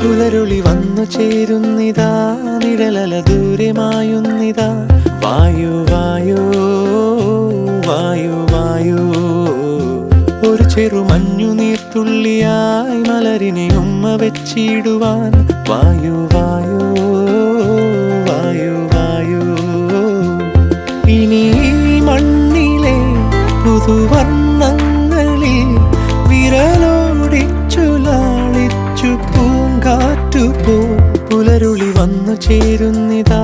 പുലരുളി വന്നു ചേരുന്നിതാ, നിഴലല ദൂരെ മായുന്നിതാ. വായു വായു വായു വായു, ഒരു ചെറു മഞ്ഞുനീർത്തുള്ളിയായി മലരിനെ ഉമ്മ വെച്ചിടുവാൻ. വായു വായു വായു വായു, ഇനി മണ്ണിലെ പുതുവർണ്ണങ്ങളിൽ വിരലോടിച്ചു ലാളിച്ചു പൂങ്കാറ്റുപോ. പുലരുളി വന്നു ചേരുന്നിതാ,